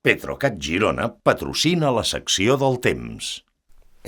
Petrocat Girona patrocina la secció del temps.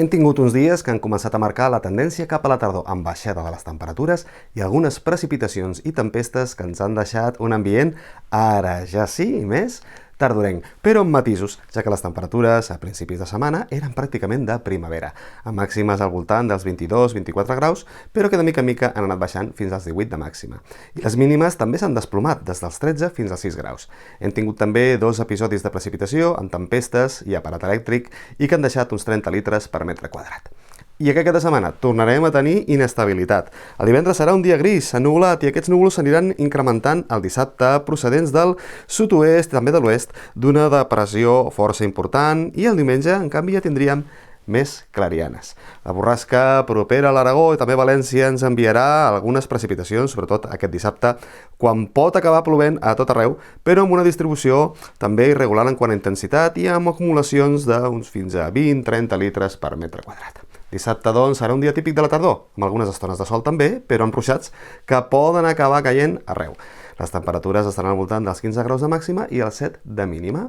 Hem tingut uns dies que han començat a marcar la tendència cap a la tardor, amb baixada de les temperatures i algunes precipitacions i tempestes que ens han deixat un ambient, ara ja sí i més, tardorenc, però amb matisos, ja que les temperatures a principis de setmana eren pràcticament de primavera, amb màximes al voltant dels 22-24 graus, però que de mica en mica han anat baixant fins als 18 de màxima. I les mínimes també s'han desplomat, des dels 13 fins als 6 graus. Hem tingut també 2 episodis de precipitació, amb tempestes i aparat elèctric, i que han deixat uns 30 litres per metre quadrat. I aquest cap de setmana tornarem a tenir inestabilitat. El divendres serà un dia gris, ennuvolat, i aquests núvols s'aniran incrementant el dissabte procedents del sud-oest, també de l'oest, d'una depressió força important, i el diumenge, en canvi, ja tindríem més clarianes. La borrasca propera a l'Aragó i també València ens enviarà algunes precipitacions, sobretot aquest dissabte, quan pot acabar plovent a tot arreu, però amb una distribució també irregular en quant a intensitat i amb acumulacions d'uns fins a 20-30 litres per metre quadrat. Dissabte, doncs, serà un dia típic de la tardor, amb algunes estones de sol també, però amb ruixats que poden acabar caient arreu. Les temperatures estaran al voltant dels 15 graus de màxima i els 7 de mínima.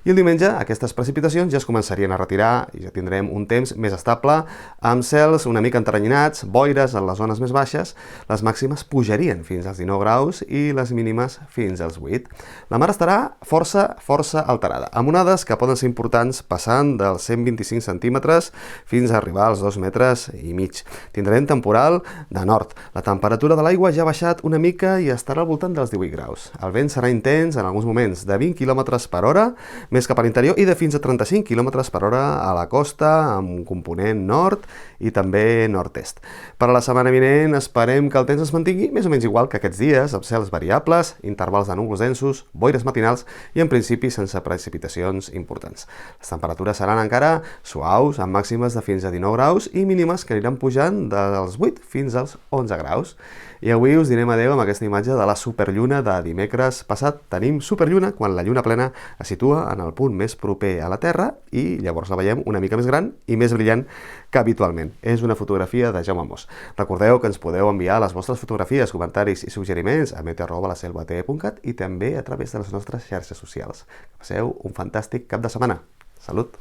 I el diumenge aquestes precipitacions ja es començarien a retirar i ja tindrem un temps més estable, amb cels una mica enterranyinats, boires en les zones més baixes, les màximes pujarien fins als 19 graus i les mínimes fins als 8. La mar estarà força alterada, amb onades que poden ser importants passant dels 125 centímetres fins a arribar als 2 metres i mig. Tindrem temporal de nord. La temperatura de l'aigua ja ha baixat una mica i estarà al voltant dels 18 graus. El vent serà intens en alguns moments de 20 km per hora, més cap a l'interior, i de fins a 35 km per hora a la costa, amb un component nord i també nord-est. Per a la setmana vinent esperem que el temps es mantingui més o menys igual que aquests dies, amb cels variables, intervals de núvols densos, boires matinals i en principi sense precipitacions importants. Les temperatures seran encara suaus, amb màximes de fins a 19 graus i mínimes que aniran pujant dels 8 fins als 11 graus. I avui us direm adeu amb aquesta imatge de la superlluna de dimecres passat. Tenim superlluna quan la lluna plena es situa en el punt més proper a la Terra i llavors la veiem una mica més gran i més brillant que habitualment. És una fotografia de Jaume Mos. Recordeu que ens podeu enviar les vostres fotografies, comentaris i suggeriments a meteo@laselva.cat i també a través de les nostres xarxes socials. Que passeu un fantàstic cap de setmana. Salut!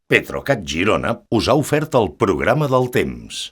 Petrocat Girona us ha ofert el programa del temps.